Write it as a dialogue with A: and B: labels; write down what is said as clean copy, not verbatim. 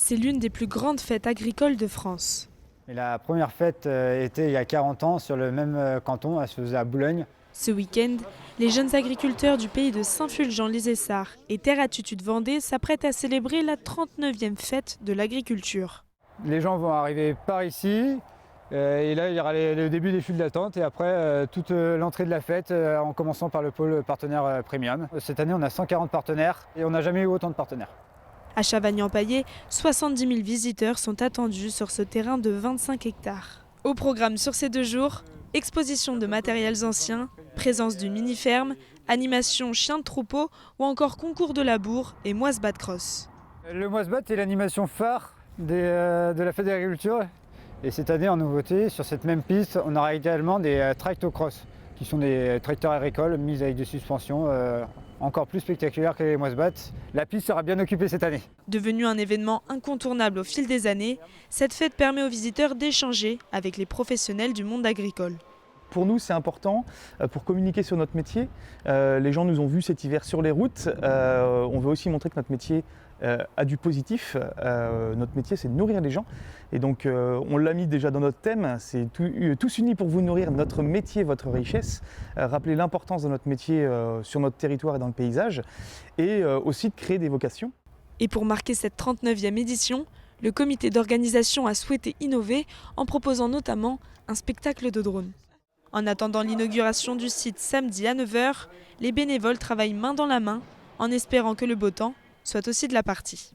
A: C'est l'une des plus grandes fêtes agricoles de France.
B: Et la première fête était il y a 40 ans sur le même canton, elle se faisait à Boulogne.
A: Ce week-end, les jeunes agriculteurs du pays de Saint-Fulgent-les-Essarts et Terre-à-Tutu-de-Vendée s'apprêtent à célébrer la 39e fête de l'agriculture.
B: Les gens vont arriver par ici, et là il y aura le début des files d'attente et après toute l'entrée de la fête en commençant par le pôle partenaire premium. Cette année on a 140 partenaires et on n'a jamais eu autant de partenaires.
A: À Chavagny-en-Paillé, 70 000 visiteurs sont attendus sur ce terrain de 25 hectares. Au programme sur ces 2 jours, exposition de matériels anciens, présence d'une mini-ferme, animation chien de troupeau ou encore concours de labour et moisse-bat cross.
B: Le moisse-bat est l'animation phare de la fête de l'agriculture. Et cette année, en nouveauté, sur cette même piste, on aura également des tractocross, qui sont des tracteurs agricoles mis avec des suspensions encore plus spectaculaires que les moisse-bat. La piste sera bien occupée cette année.
A: Devenue un événement incontournable au fil des années, cette fête permet aux visiteurs d'échanger avec les professionnels du monde agricole.
C: Pour nous, c'est important pour communiquer sur notre métier. Les gens nous ont vus cet hiver sur les routes. On veut aussi montrer que notre métier a du positif. Notre métier, c'est de nourrir les gens. Et donc, on l'a mis déjà dans notre thème. C'est tous unis pour vous nourrir, notre métier, votre richesse. Rappeler l'importance de notre métier sur notre territoire et dans le paysage. Et aussi de créer des vocations.
A: Et pour marquer cette 39e édition, le comité d'organisation a souhaité innover en proposant notamment un spectacle de drone. En attendant l'inauguration du site samedi à 9 h, les bénévoles travaillent main dans la main en espérant que le beau temps soit aussi de la partie.